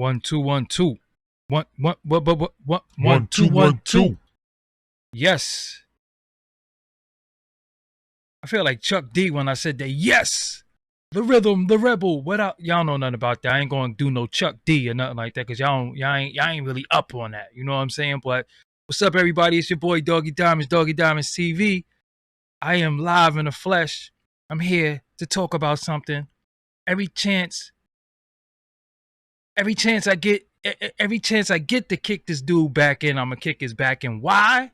1 2 1 2. 1 1 1 1 2 1 2. Yes. I feel like Chuck D when I said that. Yes. The rhythm, the rebel. What up? Y'all know nothing about that. I ain't gonna do no Chuck D or nothing like that because y'all ain't really up on that. You know what I'm saying? But what's up, everybody? It's your boy Doggie Diamonds, Doggie Diamonds TV. I am live in the flesh. I'm here to talk about something. Every chance I get to kick this dude back in, I'm gonna kick his back in. Why?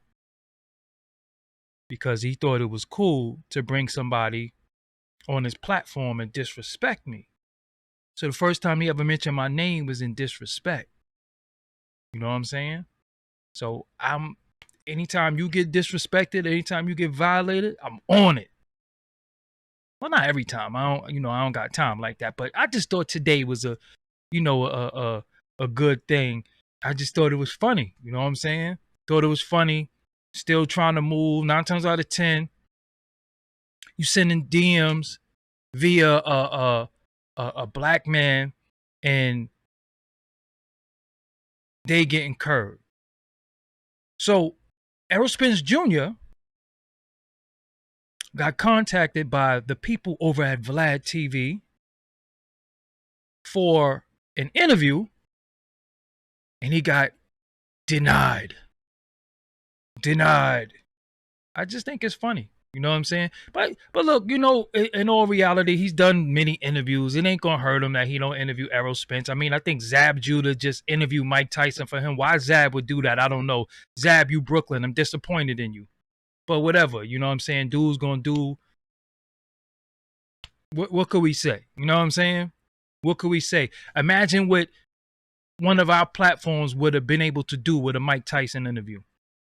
Because he thought it was cool to bring somebody on his platform and disrespect me. So the first time he ever mentioned my name was in disrespect. You know what I'm saying? So anytime you get disrespected, anytime you get violated, I'm on it. Well, not every time. I don't got time like that. But I just thought today was a good thing. I just thought it was funny. You know what I'm saying? Thought it was funny. Still trying to move. 9 times out of 10, you sending DMs via a black man and they getting curved. So Errol Spence Jr. got contacted by the people over at Vlad TV for an interview, and he got denied. I just think it's funny. You know what I'm saying? But look, in all reality, he's done many interviews. It ain't gonna hurt him that he don't interview Errol Spence. I mean, I think Zab Judah just interviewed Mike Tyson for him. Why Zab would do that, I don't know. Zab, you Brooklyn, I'm disappointed in you. But whatever, you know what I'm saying? Dude's gonna do. What could we say? You know what I'm saying? What could we say? Imagine what one of our platforms would have been able to do with a Mike Tyson interview.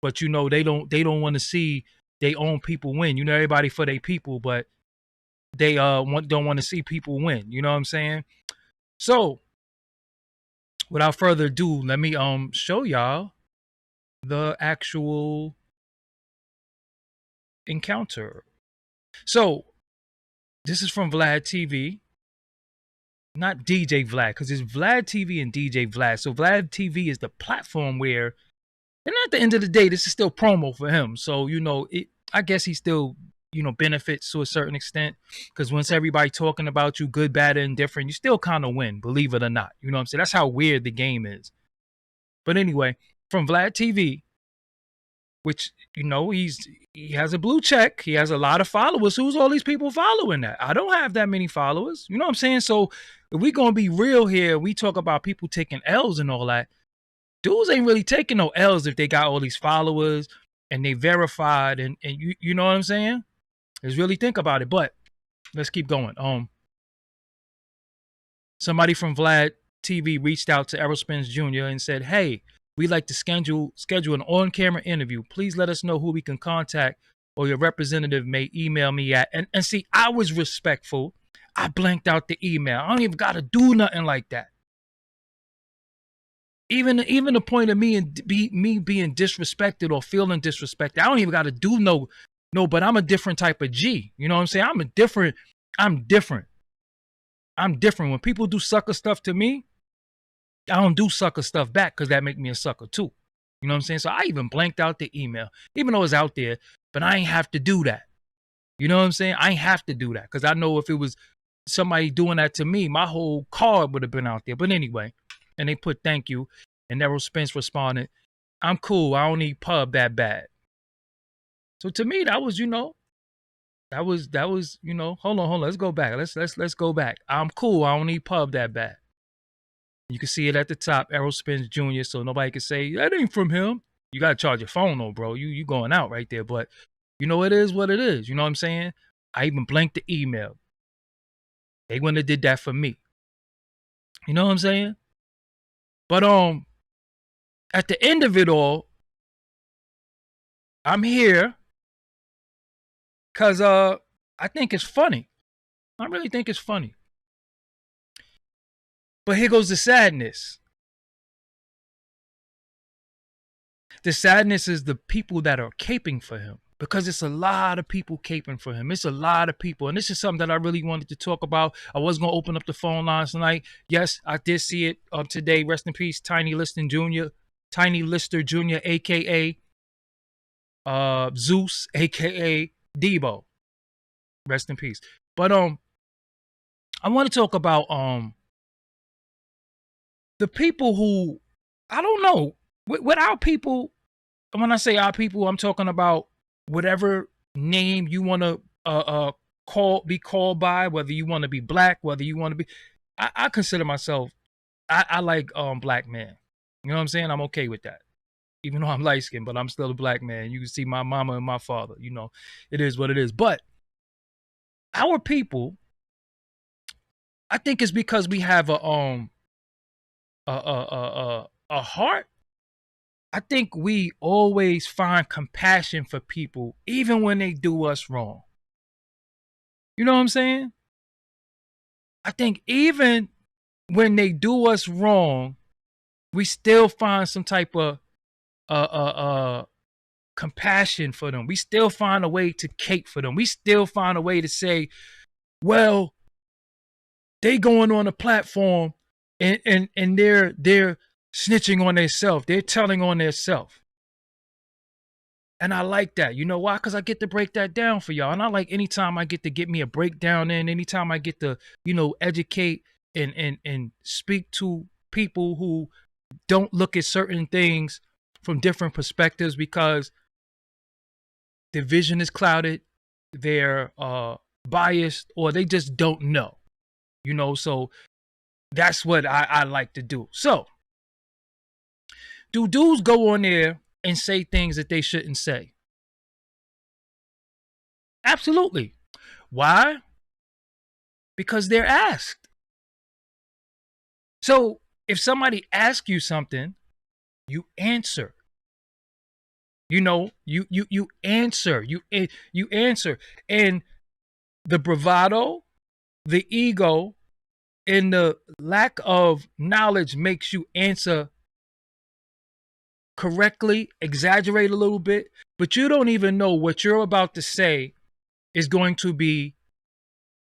But they don't want to see their own people win. Everybody for their people, but they don't want to see people win. You know what I'm saying? So without further ado, let me show y'all the actual encounter. So this is from Vlad TV. Not DJ Vlad, because it's Vlad TV and DJ Vlad. So Vlad TV is the platform where, and at the end of the day, this is still promo for him. So, I guess he still, benefits to a certain extent. Because once everybody talking about you, good, bad, and indifferent, you still kind of win, believe it or not. You know what I'm saying? That's how weird the game is. But anyway, from Vlad TV, which, he has a blue check. He has a lot of followers. Who's all these people following that? I don't have that many followers. You know what I'm saying? So if we going to be real here, we talk about people taking L's and all that. Dudes ain't really taking no L's if they got all these followers and they verified and you know what I'm saying? Let's really think about it. But let's keep going. Somebody from Vlad TV reached out to Errol Spence Jr. and said, "Hey, we'd like to schedule an on-camera interview. Please let us know who we can contact, or your representative may email me at." And see, I was respectful. I blanked out the email. I don't even got to do nothing like that. Even the point of me being disrespected or feeling disrespected, I don't even got to do no. But I'm a different type of G. You know what I'm saying? I'm different. When people do sucker stuff to me, I don't do sucker stuff back because that make me a sucker too. You know what I'm saying? So I even blanked out the email, even though it's out there, but I ain't have to do that. You know what I'm saying? I ain't have to do that because I know if it was somebody doing that to me, my whole card would have been out there. But anyway, and they put thank you, and Errol Spence responded, "I'm cool. I don't need pub that bad." So to me, that was, that was, hold on. Let's go back. Let's go back. I'm cool. I don't need pub that bad. You can see it at the top, Errol Spence Jr., so nobody can say, that ain't from him. You got to charge your phone, though, bro. You going out right there. But, it is what it is. You know what I'm saying? I even blanked the email. They wouldn't have did that for me. You know what I'm saying? But at the end of it all, I'm here because I think it's funny. I really think it's funny. But here goes the sadness. The sadness is the people that are caping for him. because it's a lot of people caping for him. It's a lot of people. And this is something that I really wanted to talk about. I was going to open up the phone lines tonight. Yes, I did see it today. Rest in peace, Tiny Lister Jr., a.k.a. Zeus, a.k.a. Debo. Rest in peace. But I want to talk about the people who, I don't know, with our people. When I say our people, I'm talking about whatever name you want to be called by, whether you want to be black, whether you want to be. I consider myself. I like black man. You know what I'm saying? I'm okay with that. Even though I'm light skinned, but I'm still a black man. You can see my mama and my father. You know, it is what it is. But our people, I think it's because we have a heart. I think we always find compassion for people, even when they do us wrong. You know what I'm saying? I think even when they do us wrong, we still find some type of compassion for them. We still find a way to cape for them. We still find a way to say, well, they going on a platform and they're snitching on themselves. They're telling on themselves. And I like that. You know why? Because I get to break that down for y'all. And I like anytime I get me a breakdown in, anytime I get to, educate and speak to people who don't look at certain things from different perspectives, because their vision is clouded, they're biased, or they just don't know. So that's what I like to do. So, do dudes go on there and say things that they shouldn't say? Absolutely. Why? Because they're asked. So if somebody asks you something, you answer. You answer. You answer. And the bravado, the ego, and the lack of knowledge makes you answer correctly, exaggerate a little bit, but you don't even know what you're about to say is going to be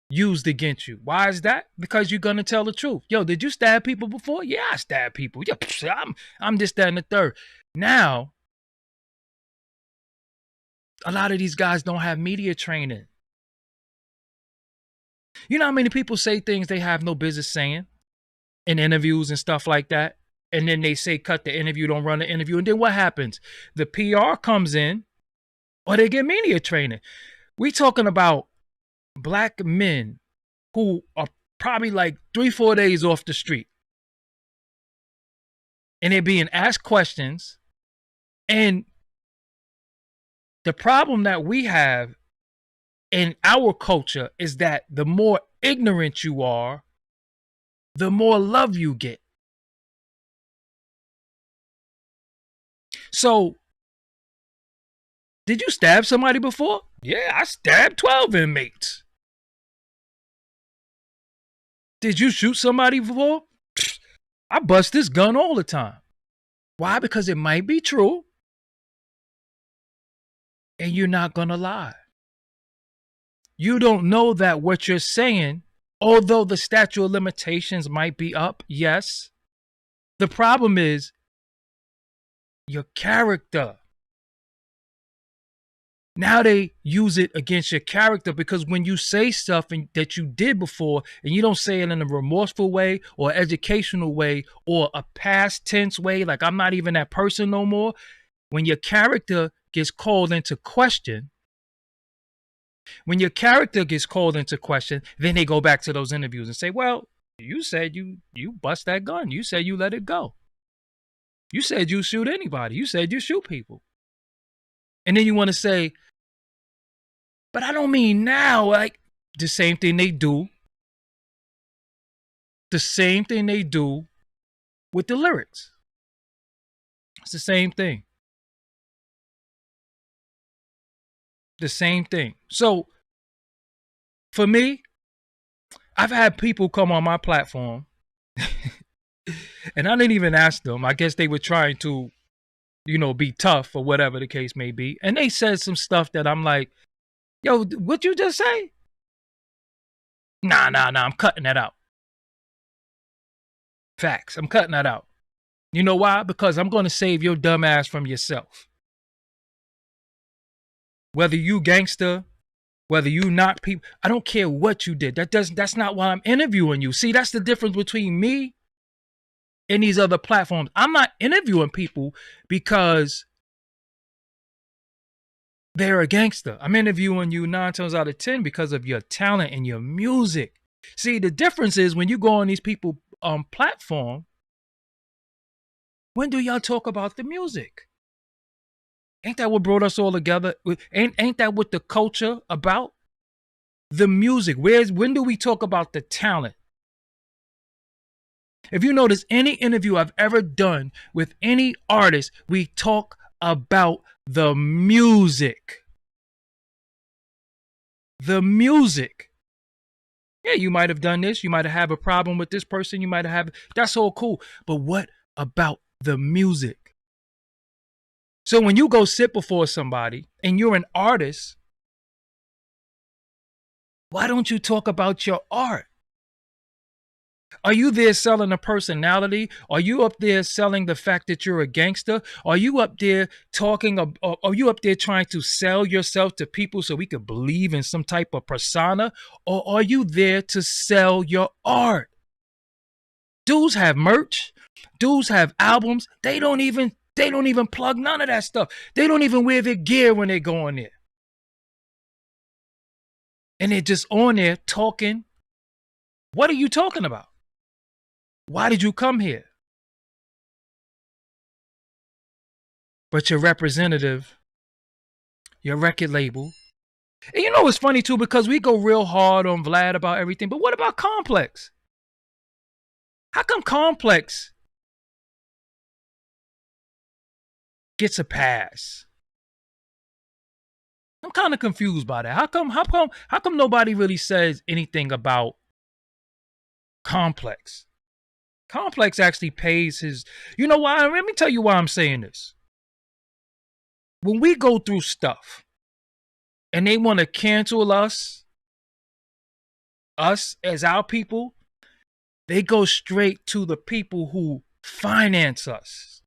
used against you. Why is that? Because you're going to tell the truth. Yo, did you stab people before? Yeah, I stabbed people. Yeah, I'm this, that, and the third. Now, a lot of these guys don't have media training. You know how many people say things they have no business saying in interviews and stuff like that? And then they say, cut the interview, don't run the interview. And then what happens? The PR comes in, or they get media training. We talking about black men who are probably like 3-4 days off the street. And they're being asked questions. And the problem that we have in our culture is that the more ignorant you are, the more love you get. So, did you stab somebody before? Yeah, I stabbed 12 inmates. Did you shoot somebody before? I bust this gun all the time. Why? Because it might be true. And you're not going to lie. You don't know that what you're saying, although the statute of limitations might be up, yes. The problem is your character. Now they use it against your character, because when you say stuff that you did before and you don't say it in a remorseful way or educational way or a past tense way, like I'm not even that person no more, when your character gets called into question, then they go back to those interviews and say, well, you said you bust that gun. You said you let it go. You said you shoot anybody. You said you shoot people. And then you want to say, but I don't mean now. Like, the same thing they do. The same thing they do with the lyrics. It's the same thing. The same thing. So, for me, I've had people come on my platform and I didn't even ask them. I guess they were trying to you know, be tough or whatever the case may be. And they said some stuff that I'm like, yo, what you just say? Nah, I'm cutting that out. Facts. I'm cutting that out. You know why? Because I'm going to save your dumb ass from yourself. Whether you gangster, whether you knock people, I don't care what you did. That's not why I'm interviewing you. See, that's the difference between me and these other platforms. I'm not interviewing people because they're a gangster. I'm interviewing you 9 times out of 10 because of your talent and your music. See, the difference is when you go on these people platform, when do y'all talk about the music? Ain't that what brought us all together? Ain't that what the culture about? The music. When do we talk about the talent? If you notice any interview I've ever done with any artist, we talk about the music. The music. Yeah, you might have done this. You might have a problem with this person. You might have, that's all cool. But what about the music? So when you go sit before somebody and you're an artist, why don't you talk about your art? Are you there selling a personality? Are you up there selling the fact that you're a gangster? Are you up there talking, are you up there trying to sell yourself to people so we could believe in some type of persona? Or are you there to sell your art? Dudes have merch. Dudes have albums. They don't even plug none of that stuff. They don't even wear their gear when they go on there. And they're just on there talking. What are you talking about? Why did you come here? But your representative, your record label. And you know it's funny too, because we go real hard on Vlad about everything. But what about Complex? How come Complex gets a pass? I'm kind of confused by that. How come nobody really says anything about Complex? Complex actually pays his, you know why? Let me tell you why I'm saying this. When we go through stuff and they want to cancel us as our people, they go straight to the people who finance us.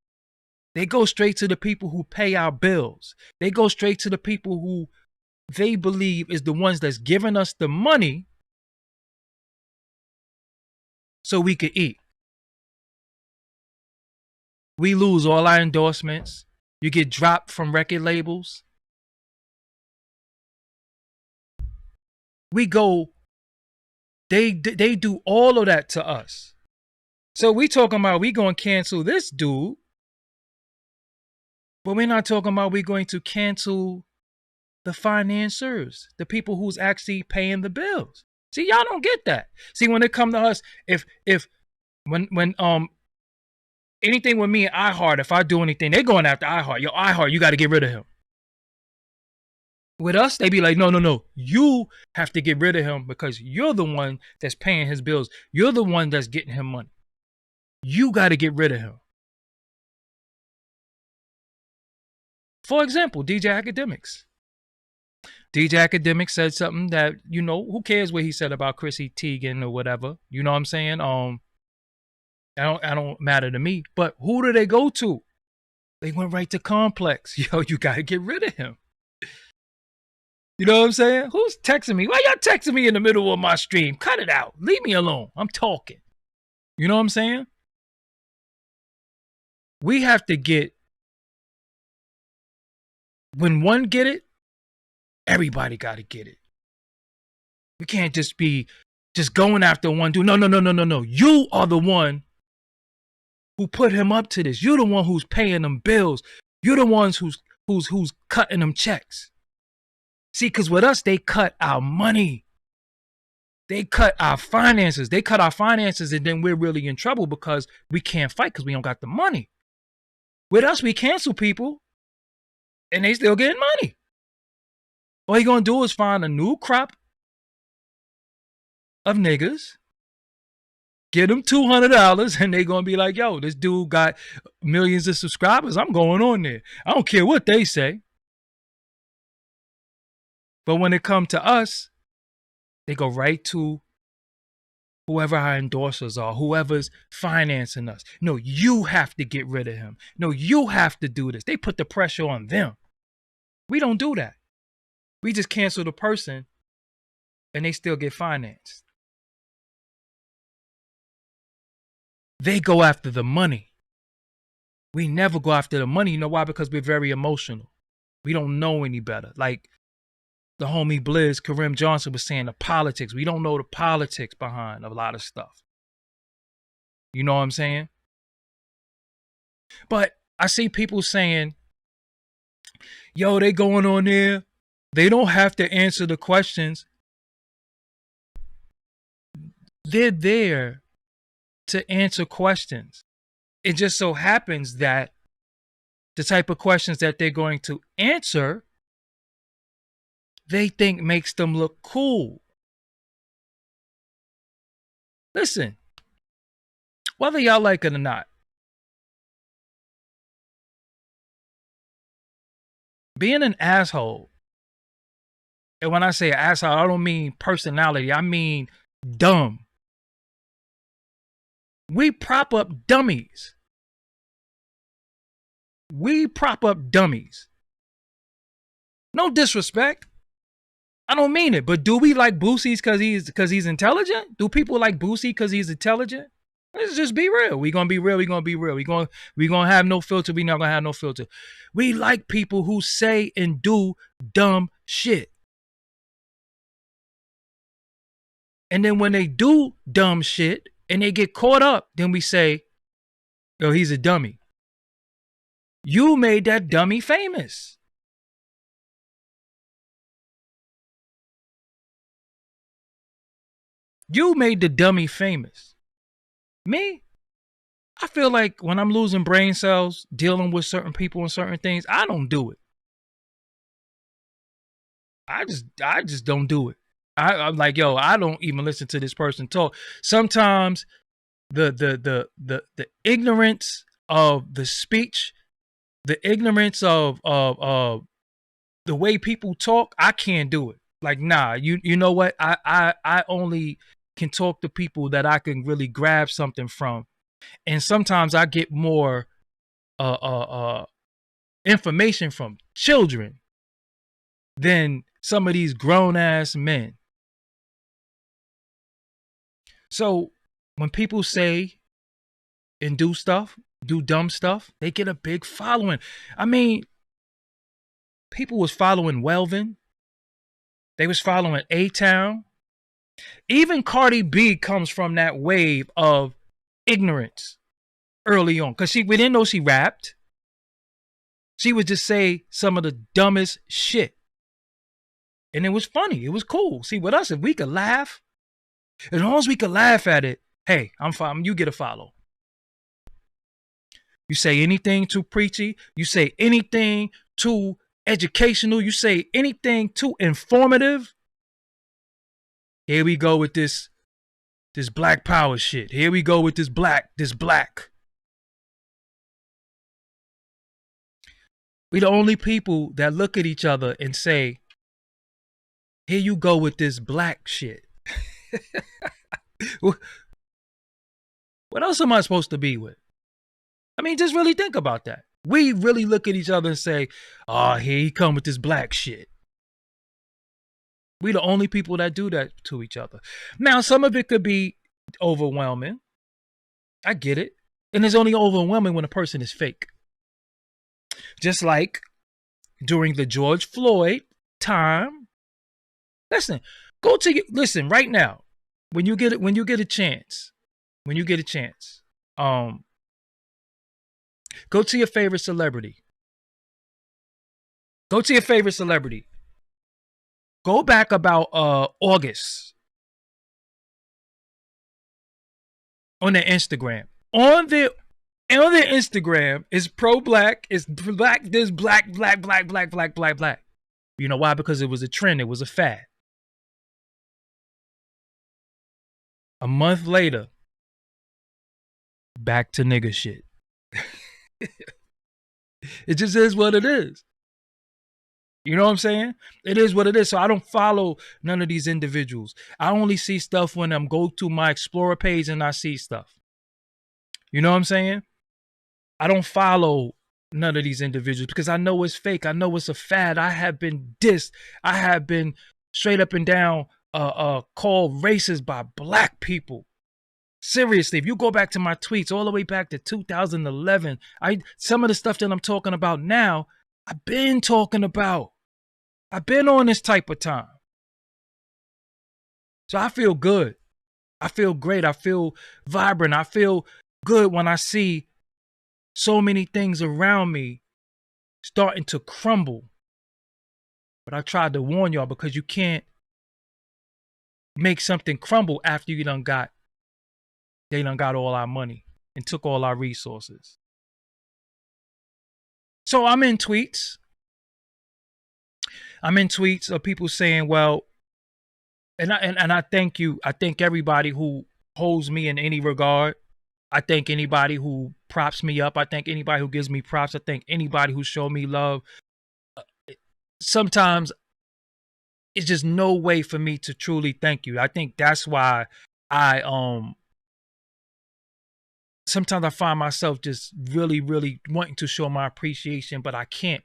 They go straight to the people who pay our bills. They go straight to the people who they believe is the ones that's giving us the money so we could eat. We lose all our endorsements. You get dropped from record labels. We go, they do all of that to us. So we talking about we going to cancel this dude, but we're not talking about we're going to cancel the financiers, the people who's actually paying the bills. See, y'all don't get that. See, when it come to us, when anything with me and iHeart, if I do anything, they going after iHeart. Yo, iHeart, you got to get rid of him. With us, they be like, no. You have to get rid of him because you're the one that's paying his bills. You're the one that's getting him money. You got to get rid of him. For example, DJ Academics. DJ Academics said something that, you know, who cares what he said about Chrissy Teigen or whatever. You know what I'm saying? I don't matter to me. But who do they go to? They went right to Complex. Yo, you got to get rid of him. You know what I'm saying? Who's texting me? Why y'all texting me in the middle of my stream? Cut it out. Leave me alone. I'm talking. You know what I'm saying? We have to get, when one get it, everybody got to get it. We can't just be just going after one dude. No. You are the one who put him up to this. You're the one who's paying them bills. You're the ones who's cutting them checks. See, because with us, they cut our money. They cut our finances. They cut our finances, and then we're really in trouble because we can't fight because we don't got the money. With us, we cancel people, and they still getting money. All you're going to do is find a new crop of niggas Get them $200 and they gonna be like, yo, this dude got millions of subscribers. I'm going on there. I don't care what they say. But when it come to us, they go right to whoever our endorsers are, whoever's financing us. No, you have to get rid of him. No, you have to do this. They put the pressure on them. We don't do that. We just cancel the person and they still get financed. They go after the money. We never go after the money. You know why? Because we're very emotional. We don't know any better. Like the homie Blizz, Kareem Johnson, was saying, the politics. We don't know the politics behind a lot of stuff. You know what I'm saying? But I see people saying, yo, they going on there. They don't have to answer the questions. They're there to answer questions. It just so happens that the type of questions that they're going to answer, they think makes them look cool. Listen, whether y'all like it or not, being an asshole, and when I say asshole, I don't mean personality, I mean dumb. We prop up dummies. We prop up dummies. No disrespect. I don't mean it, but do we like Boosie because he's intelligent? Do people like Boosie because he's intelligent? Let's just be real. We gonna be real. We gonna be real. We gonna have no filter. We not gonna have no filter. We like people who say and do dumb shit. And then when they do dumb shit and they get caught up, then we say, "Oh, he's a dummy." You made that dummy famous. You made the dummy famous. Me? I feel like when I'm losing brain cells, dealing with certain people and certain things, I don't do it. I just don't do it. I'm like, yo, I don't even listen to this person talk. Sometimes the ignorance of the speech, the ignorance of the way people talk, I can't do it. Like, nah, you know what? I only can talk to people that I can really grab something from. And sometimes I get more information from children than some of these grown ass men. So when people say and do stuff, do dumb stuff, they get a big following. I mean, people was following Welvin. They was following A-Town. Even Cardi B comes from that wave of ignorance early on. Because we didn't know she rapped. She would just say some of the dumbest shit. And it was funny. It was cool. See, with us, if we could laugh, as long as we could laugh at it, hey, I'm fine. You get a follow. You say anything too preachy. You say anything too educational. You say anything too informative. Here we go with this black power shit. Here we go with this black. We the only people that look at each other and say, here you go with this black shit. What else am I supposed to be with? I mean, just really think about that. We really look at each other and say, oh, here he come with this black shit. We the only people that do that to each other. Now, some of it could be overwhelming. I get it. And it's only overwhelming when a person is fake. Just like during the George Floyd time. Listen, listen right now. When you get a chance, go to your favorite celebrity. Go back about August on their Instagram. On their Instagram is pro-black, is black, this black. You know why? Because it was a trend, it was a fad. A month later, back to nigga shit. It just is what it is. You know what I'm saying? It is what it is. So I don't follow none of these individuals. I only see stuff when I'm go to my Explorer page and I see stuff. You know what I'm saying? I don't follow none of these individuals because I know it's fake. I know it's a fad. I have been dissed. I have been straight up and down called racist by black people. Seriously, if you go back to my tweets all the way back to 2011, some of the stuff that I'm talking about now, I've been talking about. I've been on this type of time. So I feel good. I feel great. I feel vibrant. I feel good when I see so many things around me starting to crumble. But I tried to warn y'all because you can't make something crumble after they done got all our money and took all our resources. So I'm in tweets. Of people saying, well, and I thank you. I thank everybody who holds me in any regard. I thank anybody who props me up. I thank anybody who gives me props. I thank anybody who showed me love. Sometimes it's just no way for me to truly thank you. I think that's why sometimes I find myself just really, really wanting to show my appreciation, but I can't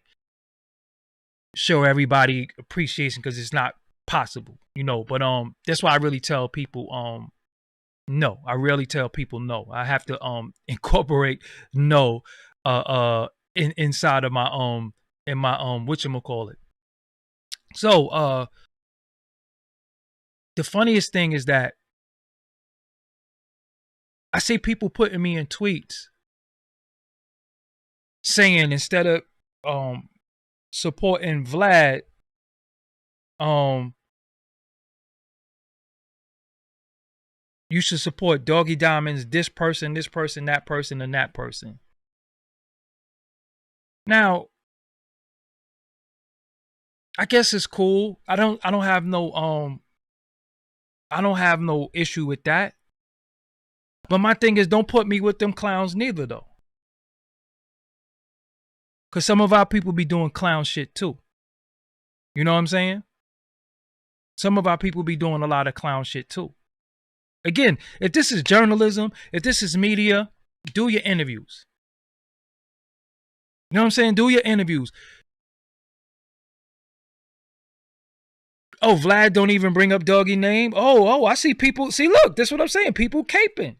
show everybody appreciation because it's not possible, you know. But that's why I really tell people no. I rarely tell people no. I have to incorporate no inside of my in my whatchamacallit. So the funniest thing is that I see people putting me in tweets saying instead of supporting Vlad, you should support Doggie Diamonds, this person, that person, and that person. Now, I guess it's cool. I don't have no issue with that. But my thing is, don't put me with them clowns neither, though. Because some of our people be doing clown shit too. You know what I'm saying? Some of our people be doing a lot of clown shit too. Again, if this is journalism, if this is media, do your interviews. You know what I'm saying? Do your interviews. Oh, Vlad don't even bring up Doggie name. Oh, I see people. See, look, that's what I'm saying. People caping.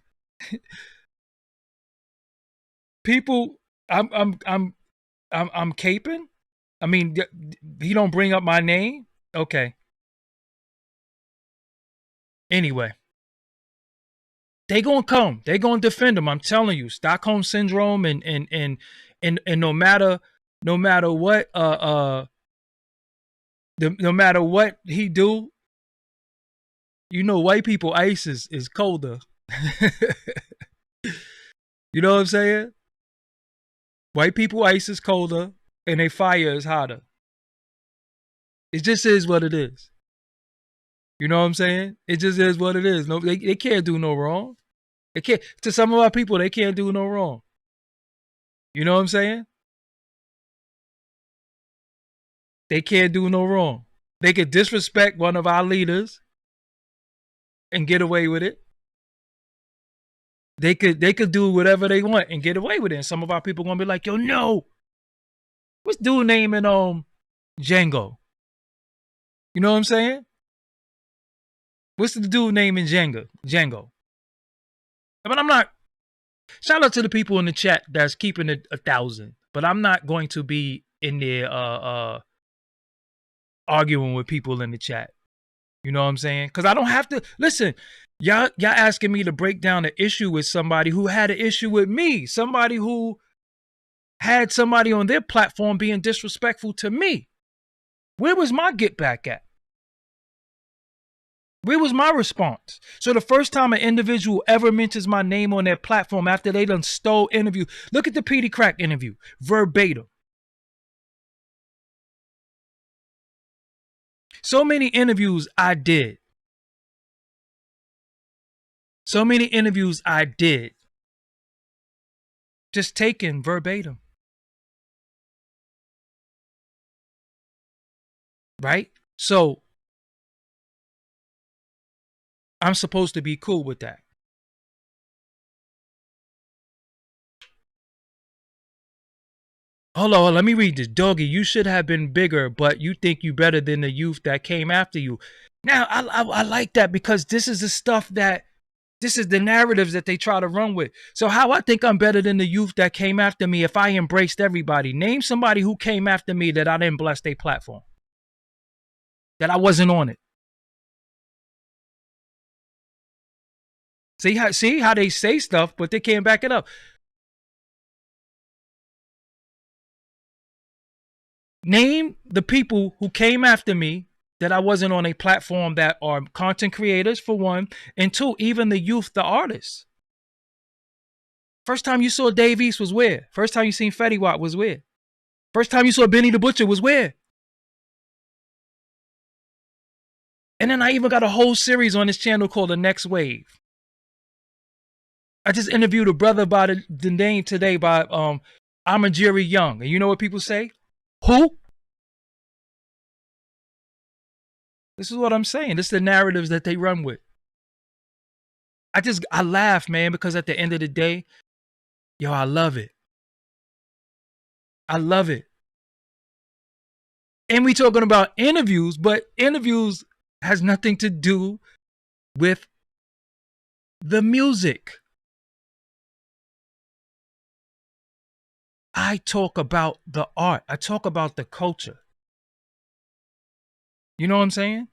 People, I'm caping. I mean, he don't bring up my name. Okay. Anyway, they gonna come. They gonna defend him. I'm telling you, Stockholm syndrome, and no matter what, no matter what he do, you know, white people ice is colder. You know what I'm saying? White people ice is colder and they fire is hotter. It just is what it is. You know what I'm saying? It just is what it is. No, they can't do no wrong. They can't. To some of our people, they can't do no wrong. You know what I'm saying? They can't do no wrong. They could disrespect one of our leaders and get away with it. They could do whatever they want and get away with it. And some of our people gonna be like, yo, no. What's dude naming Django? You know what I'm saying? What's the dude naming Django? But I'm not. Shout out to the people in the chat that's keeping it 1,000. But I'm not going to be in there arguing with people in the chat. You know what I'm saying? Because I don't have to. Listen, y'all asking me to break down an issue with somebody who had an issue with me. Somebody who had somebody on their platform being disrespectful to me. Where was my get back at? Where was my response? So the first time an individual ever mentions my name on their platform after they done stole interview, look at the Petey Crack interview, verbatim. So many interviews I did. just taken verbatim. Right? So I'm supposed to be cool with that. Hold on, let me read this. Doggy, you should have been bigger, but you think you better than the youth that came after you. Now, I like that because this is the stuff that, this is the narratives that they try to run with. So how I think I'm better than the youth that came after me if I embraced everybody? Name somebody who came after me that I didn't bless their platform, that I wasn't on it. See how they say stuff, but they can't back it up. Name the people who came after me that I wasn't on a platform that are content creators, for one, and two, even the youth, the artists. First time you saw Dave East was where? First time you seen Fetty Wap was where? First time you saw Benny the Butcher was where? And then I even got a whole series on this channel called The Next Wave. I just interviewed a brother by the name today by Amajiri Young. And you know what people say? Who? This is what I'm saying. This is the narratives that they run with. I laugh, man, because at the end of the day, yo, I love it. I love it. And we talking about interviews, but interviews has nothing to do with the music. I talk about the art. I talk about the culture. You know what I'm saying?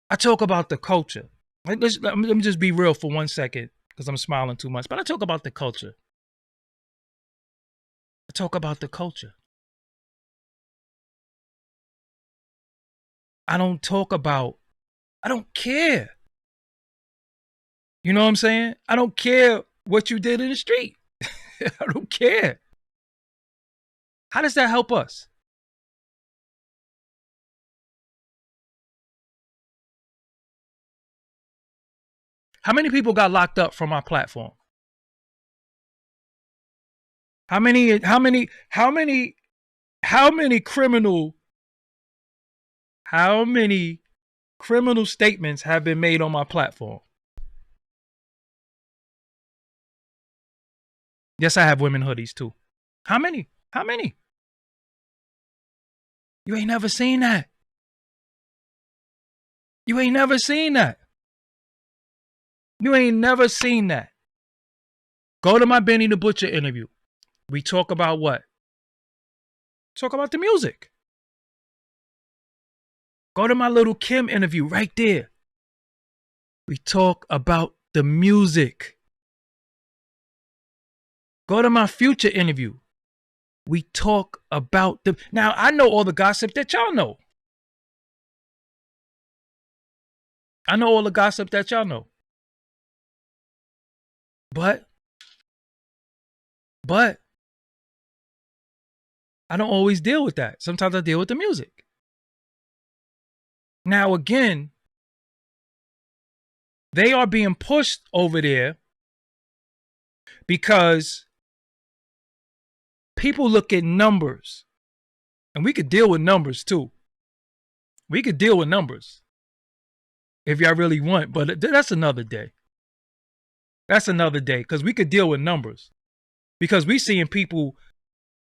I talk about the culture. Let me just be real for 1 second because I'm smiling too much. But I talk about the culture. I talk about the culture. I don't care. You know what I'm saying? I don't care what you did in the street. I don't care. How does that help us? How many people got locked up from our platform? How many criminal statements have been made on my platform? Yes, I have women hoodies too. How many? How many? You ain't never seen that. You ain't never seen that. You ain't never seen that. Go to my Benny the Butcher interview. We talk about what? Talk about the music. Go to my Little Kim interview right there. We talk about the music. Go to my Future interview. We talk about the... Now, I know all the gossip that y'all know. I know all the gossip that y'all know. But I don't always deal with that. Sometimes I deal with the music. Now, again, they are being pushed over there because people look at numbers. And we could deal with numbers too. We could deal with numbers if y'all really want, but that's another day. That's another day because we could deal with numbers because we seeing people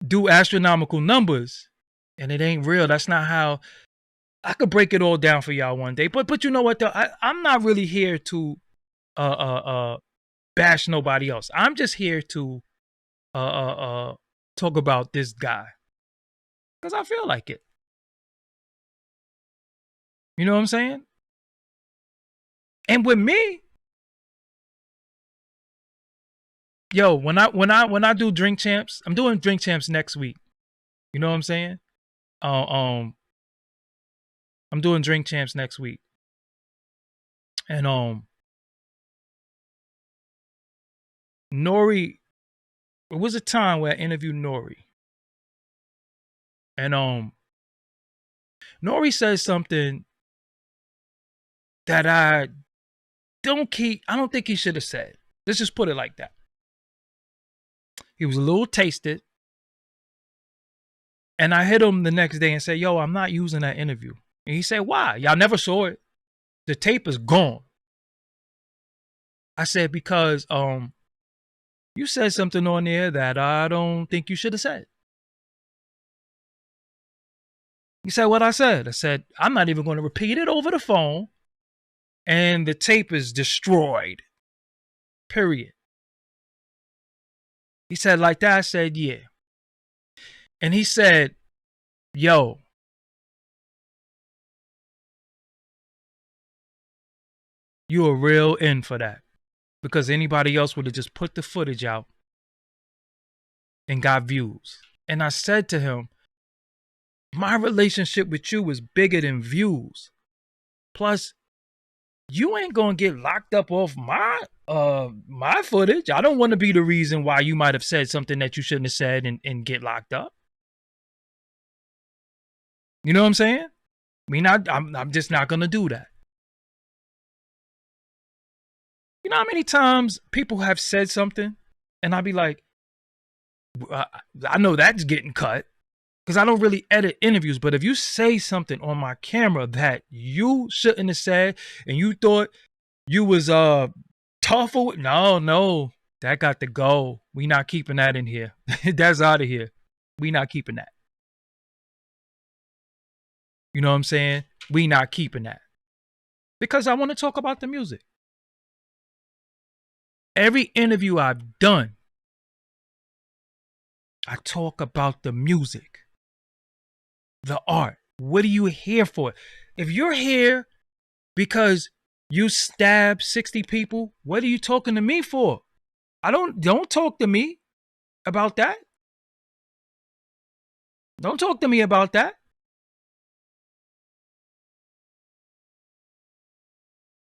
do astronomical numbers and it ain't real. That's not how. I could break it all down for y'all one day, but you know what though? I'm not really here to bash nobody else. I'm just here to talk about this guy because I feel like it. You know what I'm saying? And with me, yo, when I do Drink Champs, I'm doing Drink Champs next week. You know what I'm saying? I'm doing Drink Champs next week. And Nori, it was a time where I interviewed Nori. And Nori says something that I don't think he should have said. Let's just put it like that. He was a little tasted. And I hit him the next day and said, yo, I'm not using that interview. And he said, why? Y'all never saw it. The tape is gone. I said, because you said something on there that I don't think you should have said. He said what I said. I said, I'm not even going to repeat it over the phone. And the tape is destroyed. Period. He said, like that? I said, yeah. And he said, yo, you a real in for that. Because anybody else would have just put the footage out and got views. And I said to him, my relationship with you is bigger than views. Plus, you ain't gonna get locked up off my footage. I don't want to be the reason why you might have said something that you shouldn't have said and get locked up. You know what I'm saying? I mean, I'm just not gonna do that. You know how many times people have said something and I'll be like, I know that's getting cut because I don't really edit interviews. But if you say something on my camera that you shouldn't have said and you thought you was tough or no, that got to go. We not keeping that in here. That's out of here. We not keeping that. You know what I'm saying? We not keeping that. Because I want to talk about the music. Every interview I've done, I talk about the music, the art. What are you here for? If you're here because you stabbed 60 people, what are you talking to me for? Don't talk to me about that. Don't talk to me about that.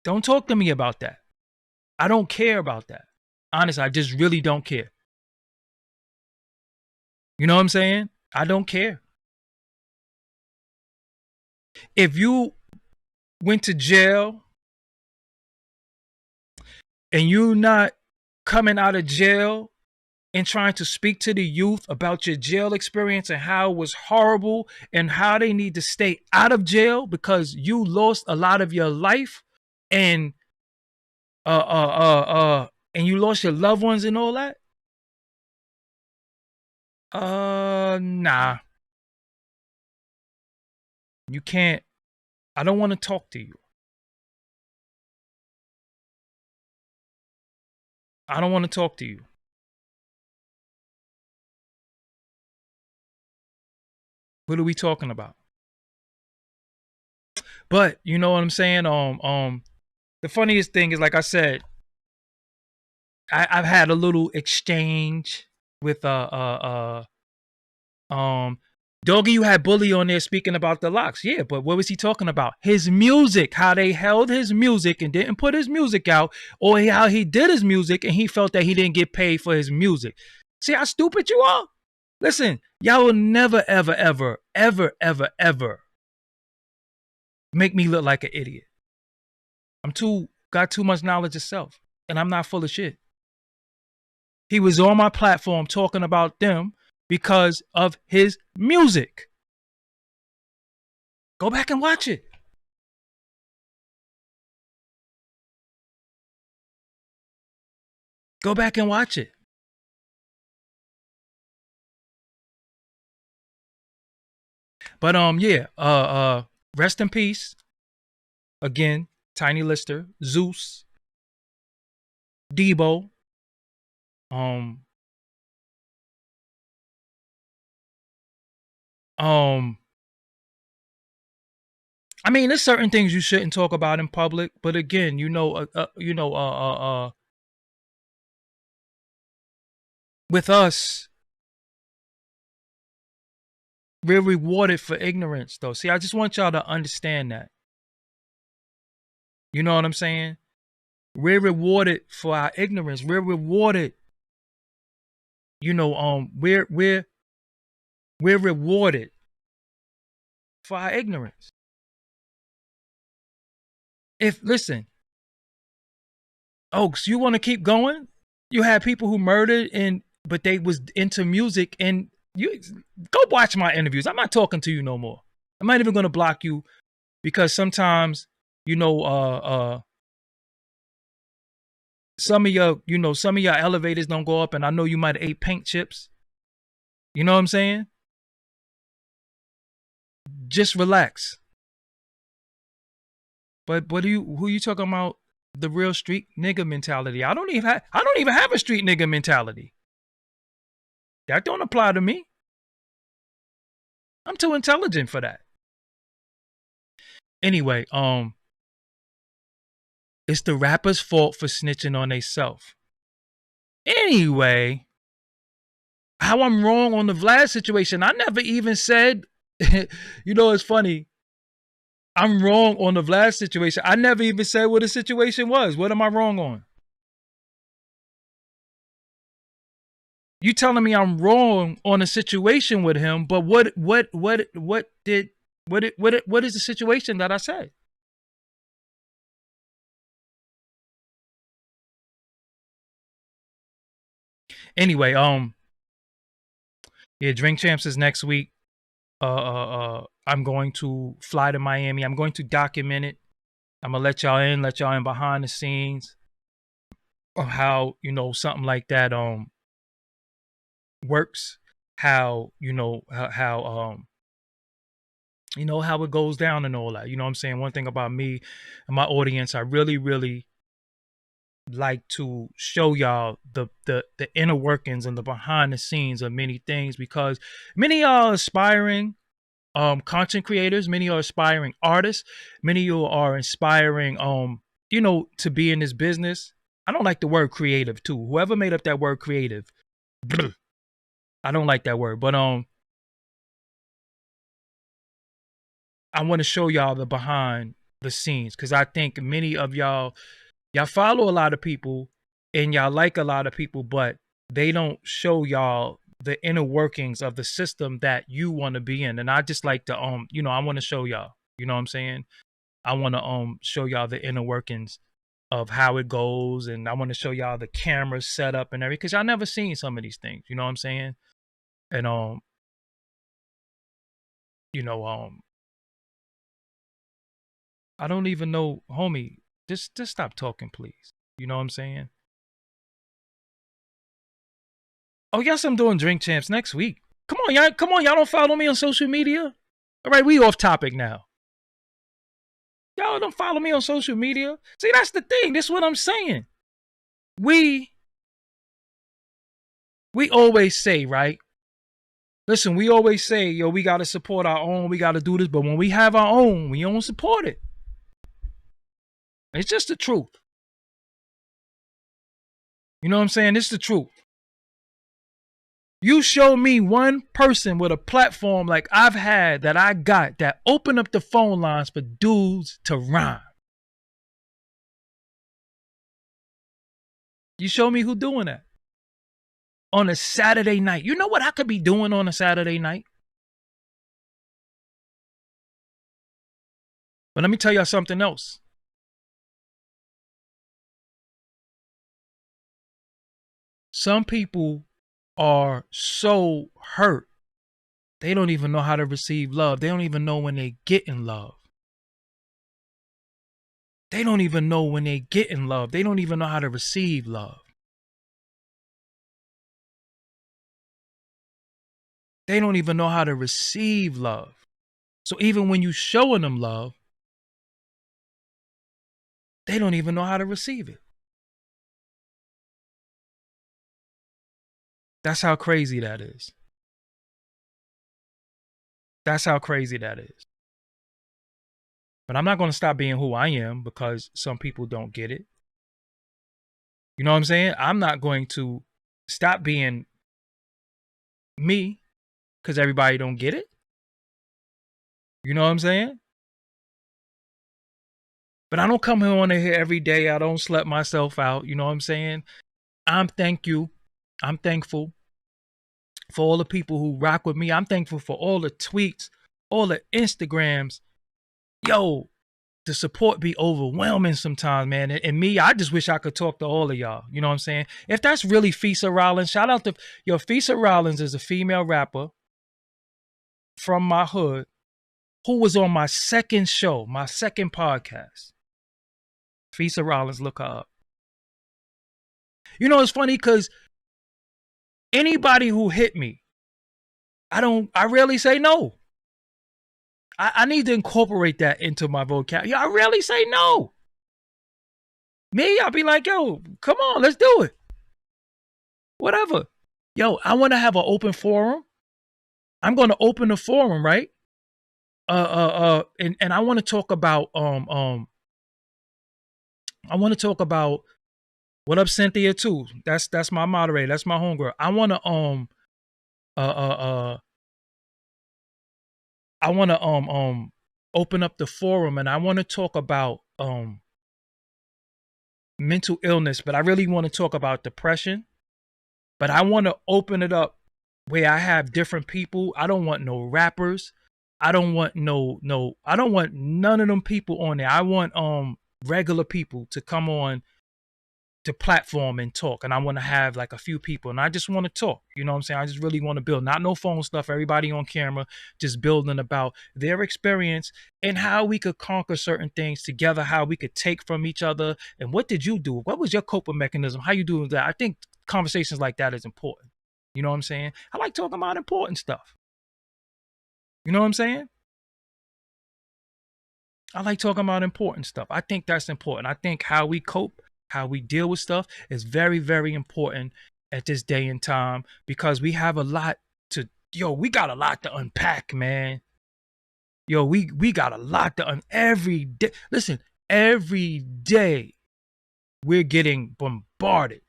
Don't talk to me about that. I don't care about that. Honestly, I just really don't care. You know what I'm saying? I don't care. If you went to jail and you're not coming out of jail and trying to speak to the youth about your jail experience and how it was horrible and how they need to stay out of jail because you lost a lot of your life and you lost your loved ones and all that. Nah. You can't. I don't want to talk to you. I don't want to talk to you. What are we talking about? But you know what I'm saying? The funniest thing is, like I said, I've had a little exchange with Doggie, you had Bully on there speaking about the locks. Yeah, but what was he talking about? His music, how they held his music and didn't put his music out, or how he did his music and he felt that he didn't get paid for his music. See how stupid you are? Listen, y'all will never, ever, ever, ever, ever, ever make me look like an idiot. Got too much knowledge of self, and I'm not full of shit. He was on my platform talking about them because of his music. Go back and watch it. Go back and watch it. But yeah, rest in peace. Again, Tiny Lister, Zeus, Debo, I mean, there's certain things you shouldn't talk about in public, but again, with us, we're rewarded for ignorance, though. See, I just want y'all to understand that. You know what I'm saying? We're rewarded for our ignorance. We're rewarded. We're rewarded for our ignorance. Listen, Oaks, you want to keep going? You had people who murdered but they was into music. And you go watch my interviews. I'm not talking to you no more. I'm not even gonna block you because sometimes, you know, some of your elevators don't go up, and I know you might have ate paint chips. You know what I'm saying? Just relax. But who you talking about? The real street nigga mentality. I don't even have a street nigga mentality. That don't apply to me. I'm too intelligent for that. Anyway, it's the rapper's fault for snitching on theyself. Anyway, how I'm wrong on the Vlad situation. I never even said, you know, it's funny. I'm wrong on the Vlad situation. I never even said what the situation was. What am I wrong on? You telling me I'm wrong on a situation with him, but what is the situation that I said? Anyway, yeah, Drink Champs is next week. I'm going to fly to Miami. I'm going to document it. I'm gonna let y'all in behind the scenes of how, you know, something like that works. How, you know, how you know, how it goes down and all that. You know what I'm saying? One thing about me and my audience, I really like to show y'all the inner workings and the behind the scenes of many things, because many are aspiring content creators, many are aspiring artists, many of you are inspiring you know, to be in this business. I don't like the word creative too. Whoever made up that word creative, I don't like that word. But I want to show y'all the behind the scenes, because I think many of y'all follow a lot of people and y'all like a lot of people, but they don't show y'all the inner workings of the system that you want to be in. And I just like to you know, I want to show y'all, you know what I'm saying? I want to show y'all the inner workings of how it goes, and I want to show y'all the camera setup and everything, because y'all never seen some of these things, you know what I'm saying? And you know, I don't even know, homie, just stop talking, please. You know what I'm saying? Oh, yes, I'm doing Drink Champs next week. Come on, y'all. Come on, y'all don't follow me on social media. All right, we off topic now. Y'all don't follow me on social media. See, that's the thing. This is what I'm saying. We always say, right? Listen, we always say, yo, we got to support our own. We got to do this. But when we have our own, we don't support it. It's just the truth. You know what I'm saying? It's the truth. You show me one person with a platform like I've had that I got that open up the phone lines for dudes to rhyme. You show me who doing that on a Saturday night. You know what I could be doing on a Saturday night? But let me tell y'all something else. Some people are so hurt, they don't even know how to receive love. They don't even know when they get in love. They don't even know when they get in love. They don't even know how to receive love. They don't even know how to receive love. So even when you showing them love, they don't even know how to receive it. That's how crazy that is. That's how crazy that is. But I'm not going to stop being who I am because some people don't get it. You know what I'm saying? I'm not going to stop being me because everybody don't get it. You know what I'm saying? But I don't come on here every day. I don't slut myself out. You know what I'm saying? I'm thankful for all the people who rock with me. I'm thankful for all the tweets, all the Instagrams. Yo, the support be overwhelming sometimes, man. And me, I just wish I could talk to all of y'all. You know what I'm saying? If that's really Fisa Rollins, shout out to Fisa Rollins is a female rapper from my hood who was on my second show, my second podcast. Fisa Rollins, look her up. You know, it's funny because anybody who hit me, I rarely say no. I need to incorporate that into my vocabulary. I rarely say no. Me, I'll be like, yo, come on, let's do it. Whatever. Yo, I want to have an open forum. I'm going to open the forum, right? And I want to talk about I want to talk about what up, Cynthia too. That's my moderator. That's my homegirl. I want to open up the forum, and I want to talk about mental illness, but I really want to talk about depression. But I want to open it up where I have different people. I don't want no rappers. I don't want I don't want none of them people on there. I want regular people to come on to platform and talk. And I want to have like a few people, and I just want to talk. You know what I'm saying? I just really want to build, not no phone stuff, everybody on camera, just building about their experience and how we could conquer certain things together, how we could take from each other. And what did you do? What was your coping mechanism? How you doing that? I think conversations like that is important. You know what I'm saying? I like talking about important stuff. You know what I'm saying? I like talking about important stuff. I think that's important. I think how we cope, how we deal with stuff is very, very important at this day and time, because we have a lot to, we got a lot to unpack, man. We got a lot to every day. Listen, every day we're getting bombarded.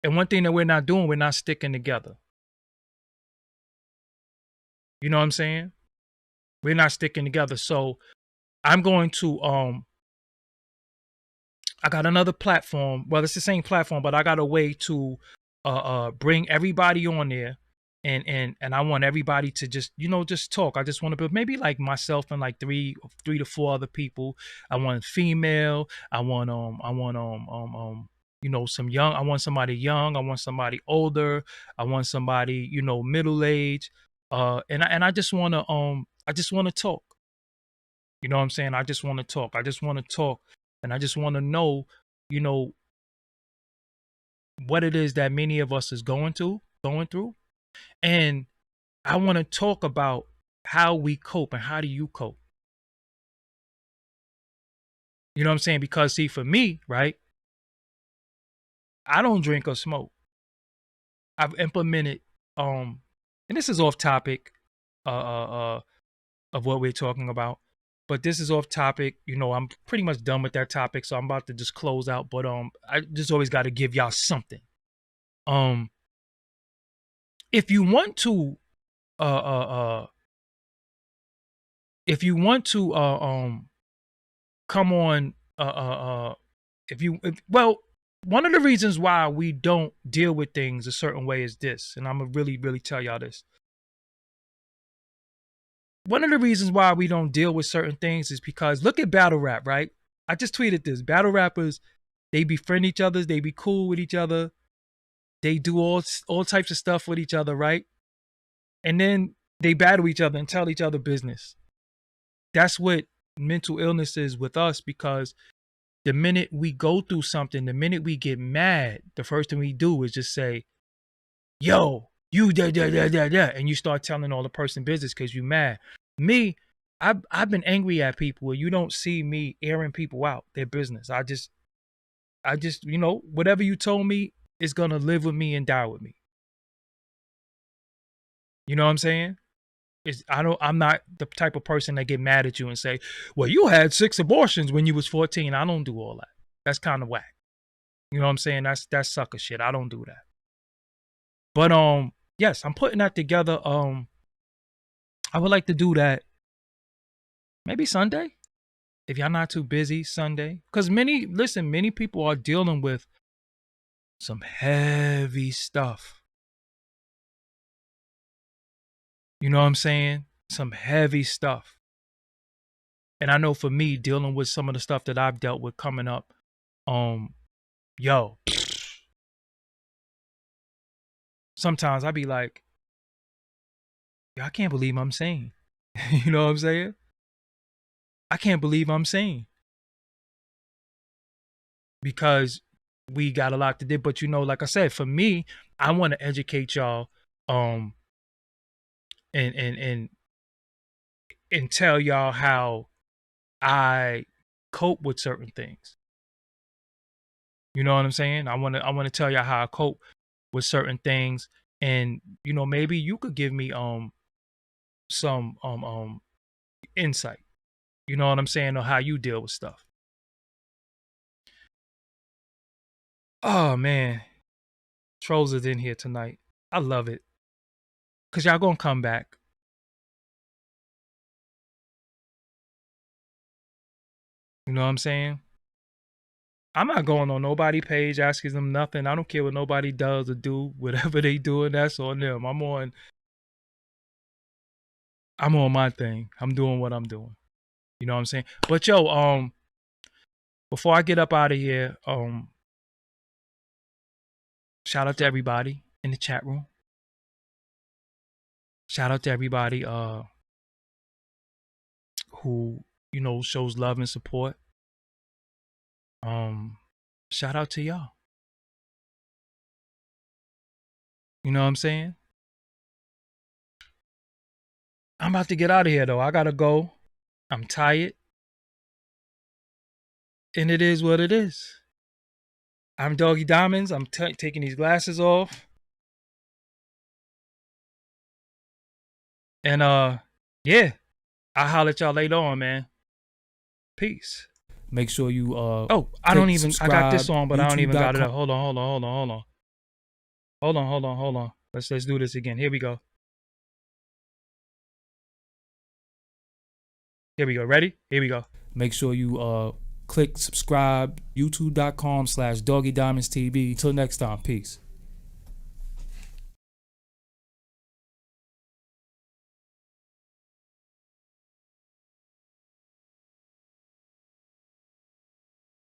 And one thing that we're not doing, we're not sticking together. You know what I'm saying? We're not sticking together. So I'm going to I got another platform. Well, it's the same platform, but I got a way to bring everybody on there, and I want everybody to just just talk. I just want to build maybe like myself and like three to four other people. I want female. I want some young. I want somebody young. I want somebody older. I want somebody middle age. And I just want to talk. You know what I'm saying? I just want to talk. I just want to talk. And I just want to know, what it is that many of us is going through. And I want to talk about how we cope and how do you cope? You know what I'm saying? Because see, for me, right, I don't drink or smoke. I've implemented, and this is off topic, of what we're talking about. But this is off topic. I'm pretty much done with that topic, so I'm about to just close out. But I just always got to give y'all something. If you want to, come on, one of the reasons why we don't deal with things a certain way is this, and I'm gonna really, really tell y'all this. One of the reasons why we don't deal with certain things is because look at battle rap, right? I just tweeted this. Battle rappers, they befriend each other, they be cool with each other, they do all types of stuff with each other, right? And then they battle each other and tell each other business. That's what mental illness is with us, because the minute we go through something, the minute we get mad, the first thing we do is just say, yo, you da da da da da, and you start telling all the person business because you mad. Me, I've been angry at people where you don't see me airing people out their business. I just whatever you told me is gonna live with me and die with me. You know what I'm saying? I'm not the type of person that get mad at you and say, well, you had 6 abortions when you was 14. I don't do all that. That's kind of whack. You know what I'm saying? That's sucker shit. I don't do that. But yes, I'm putting that together. I would like to do that maybe Sunday, if y'all not too busy Sunday. Because many people are dealing with some heavy stuff. You know what I'm saying? Some heavy stuff. And I know for me, dealing with some of the stuff that I've dealt with coming up, yo, sometimes I be like, yo, I can't believe I'm sane. You know what I'm saying? I can't believe I'm sane. Because we got a lot to do. But you know, like I said, for me, I want to educate y'all and tell y'all how I cope with certain things. You know what I'm saying? I want to tell y'all how I cope with certain things, and you know, maybe you could give me some insight. You know what I'm saying, or how you deal with stuff. Oh man, trolls is in here tonight. I love it, cause y'all gonna come back. You know what I'm saying? I'm not going on nobody page asking them nothing. I don't care what nobody does or do. Whatever they doing, that's on them. I'm on my thing. I'm doing what I'm doing. You know what I'm saying? But yo, before I get up out of here, shout out to everybody in the chat room. Shout out to everybody who, you know, shows love and support. Shout out to y'all. You know what I'm saying? I'm about to get out of here though. I gotta go. I'm tired. And it is what it is. I'm Doggie Diamonds. I'm taking these glasses off. And yeah, I'll holler at y'all later on, man. Peace. Make sure you oh, I don't even I got this on, but I don't even got it up. Hold on. Let's do this again. Here we go. Here we go. Ready? Here we go. Make sure you click subscribe, youtube.com/DoggieDiamondsTV. Till next time, peace.